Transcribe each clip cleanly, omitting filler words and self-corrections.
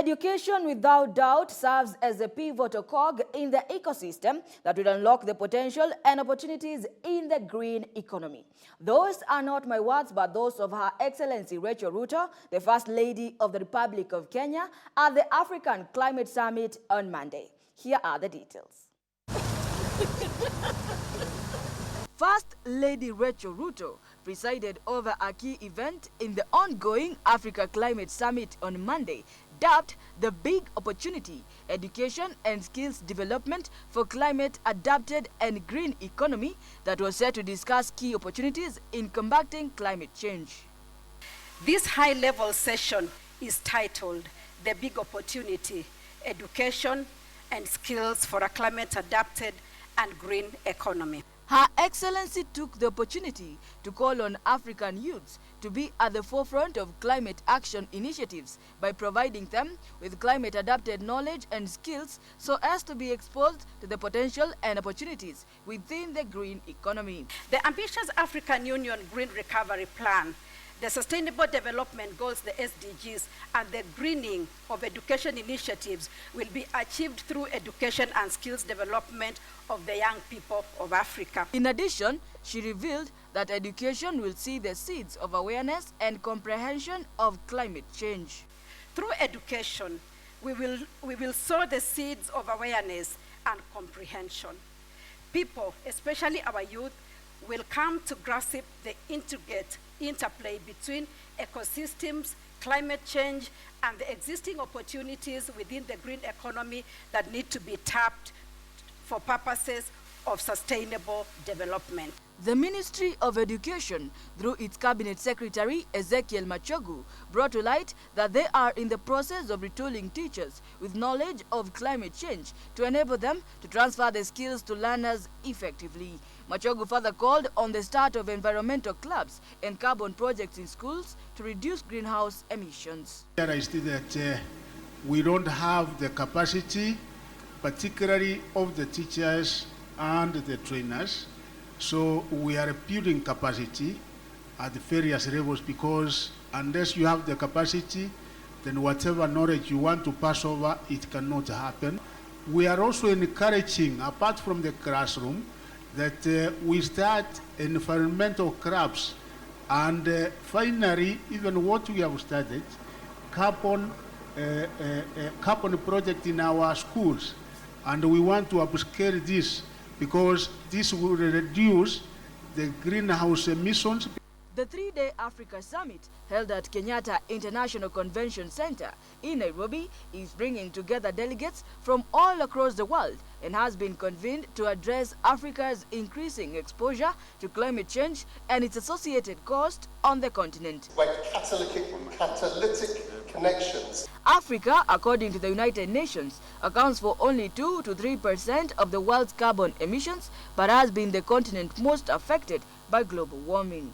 Education, without doubt, serves as a pivotal cog in the ecosystem that will unlock the potential and opportunities in the green economy. Those are not my words, but those of Her Excellency Rachel Ruto, the First Lady of the Republic of Kenya, at the African Climate Summit on Monday. Here are the details. First Lady Rachel Ruto presided over a key event in the ongoing Africa Climate Summit on Monday, dubbed the Big Opportunity, Education and Skills Development for Climate-Adapted and Green Economy, that was set to discuss key opportunities in combating climate change. This high-level session is titled The Big Opportunity, Education and Skills for a Climate-Adapted and Green Economy. Her Excellency took the opportunity to call on African youths to be at the forefront of climate action initiatives by providing them with climate-adapted knowledge and skills so as to be exposed to the potential and opportunities within the green economy. The ambitious African Union Green Recovery Plan, the Sustainable Development Goals, the SDGs, and the greening of education initiatives will be achieved through education and skills development of the young people of Africa. In addition, she revealed that education will see the seeds of awareness and comprehension of climate change. Through education, we will sow the seeds of awareness and comprehension. People, especially our youth, will come to grasp the intricate interplay between ecosystems, climate change, and the existing opportunities within the green economy that need to be tapped for purposes of sustainable development. The Ministry of Education, through its Cabinet Secretary Ezekiel Machogu, brought to light that they are in the process of retooling teachers with knowledge of climate change to enable them to transfer the skills to learners effectively. Machogu further called on the start of environmental clubs and carbon projects in schools to reduce greenhouse emissions. I see that we don't have the capacity, particularly of the teachers and the trainers. So we are building capacity at the various levels, because unless you have the capacity, then whatever knowledge you want to pass over, it cannot happen. We are also encouraging, apart from the classroom, that we start environmental clubs, and finally, even what we have started, carbon project in our schools, and we want to upscale this, because this will reduce the greenhouse emissions. The three-day Africa Summit, held at Kenyatta International Convention Center in Nairobi, is bringing together delegates from all across the world and has been convened to address Africa's increasing exposure to climate change and its associated cost on the continent. Like catalytic connections. Africa, according to the United Nations, accounts for only 2 to 3% of the world's carbon emissions, but has been the continent most affected by global warming.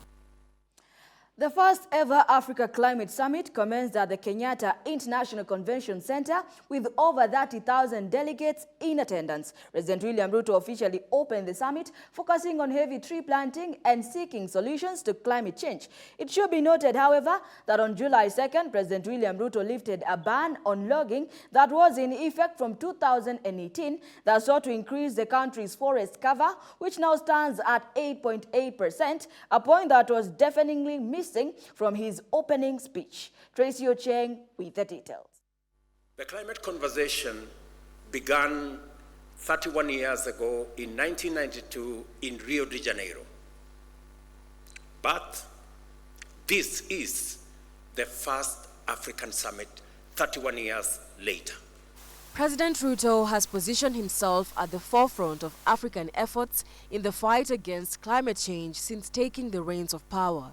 The first ever Africa Climate Summit commenced at the Kenyatta International Convention Center with over 30,000 delegates in attendance. President William Ruto officially opened the summit, focusing on heavy tree planting and seeking solutions to climate change. It should be noted, however, that on July 2nd, President William Ruto lifted a ban on logging that was in effect from 2018 that sought to increase the country's forest cover, which now stands at 8.8%, a point that was deafeningly missing from his opening speech. Tracy Ocheng with the details. The climate conversation began 31 years ago in 1992 in Rio de Janeiro. But this is the first African summit 31 years later. President Ruto has positioned himself at the forefront of African efforts in the fight against climate change since taking the reins of power.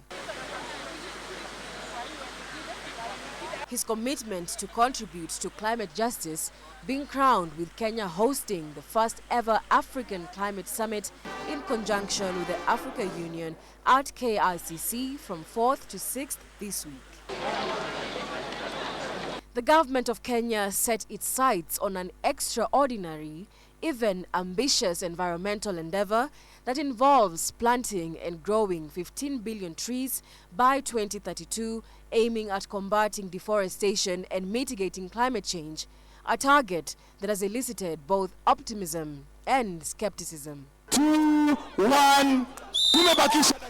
His commitment to contribute to climate justice being crowned with Kenya hosting the first ever African Climate Summit in conjunction with the Africa Union at KICC from 4th to 6th this week. The government of Kenya set its sights on an extraordinary, even ambitious environmental endeavor that involves planting and growing 15 billion trees by 2032, aiming at combating deforestation and mitigating climate change, a target that has elicited both optimism and skepticism. 2, 1.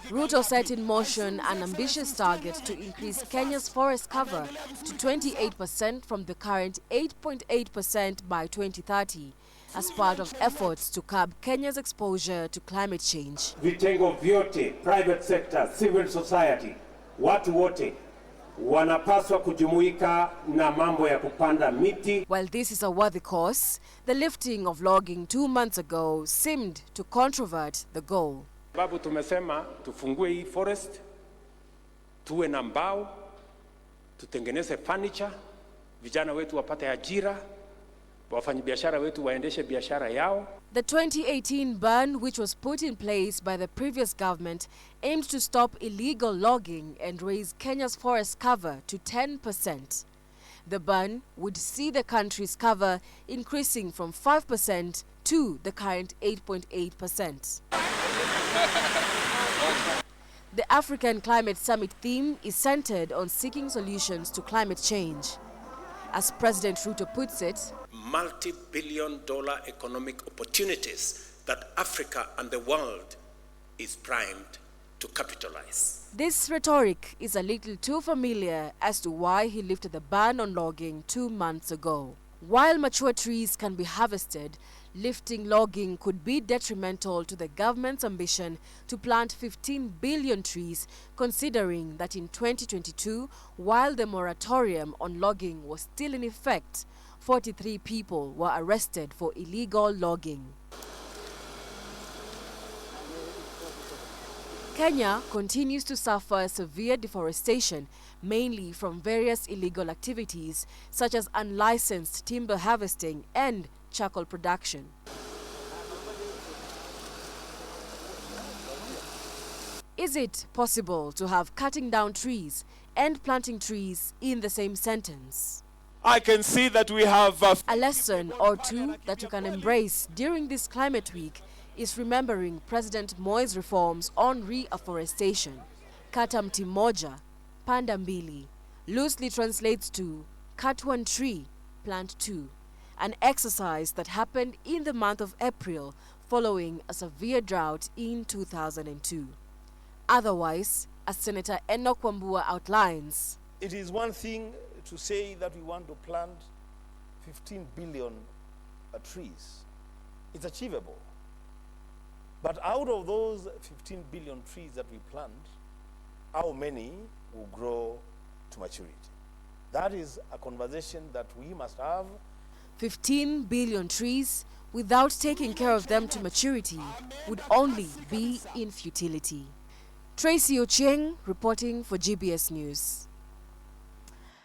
Ruto set in motion an ambitious target to increase Kenya's forest cover to 28% from the current 8.8% by 2030, as part of efforts to curb Kenya's exposure to climate change. Vitengo vyote, private sector, civil society, watu wote wanapaswa kujumuika na mambo ya kupanda miti. While this is a worthy cause, the lifting of logging 2 months ago seemed to controvert the goal. Sababu tumesema tufungue hii forest, tuwe na mbao, tutengeneze furniture, vijana wetu wapate ajira, wafanyabiashara wetu waendeshe biashara yao. The 2018 ban, which was put in place by the previous government, aimed to stop illegal logging and raise Kenya's forest cover to 10%. The ban would see the country's cover increasing from 5% to the current 8.8%. The African Climate Summit theme is centered on seeking solutions to climate change. As President Ruto puts it, multi-billion-dollar economic opportunities that Africa and the world is primed to capitalize. This rhetoric is a little too familiar as to why he lifted the ban on logging 2 months ago. While mature trees can be harvested, lifting logging could be detrimental to the government's ambition to plant 15 billion trees, considering that in 2022, while the moratorium on logging was still in effect, 43 people were arrested for illegal logging. Kenya continues to suffer severe deforestation, mainly from various illegal activities such as unlicensed timber harvesting and charcoal production. Is it possible to have cutting down trees and planting trees in the same sentence? I can see that we have A lesson or two that you can embrace during this climate week is remembering President Moi's reforms on reforestation. Kata mti moja, panda mbili, loosely translates to cut one tree, plant two, an exercise that happened in the month of April following a severe drought in 2002. Otherwise, as Senator Enoch Wambua outlines, it is one thing to say that we want to plant 15 billion trees. It's achievable. But out of those 15 billion trees that we plant, how many will grow to maturity? That is a conversation that we must have. 15 billion trees without taking care of them to maturity would only be in futility. Tracy Ochieng reporting for GBS News.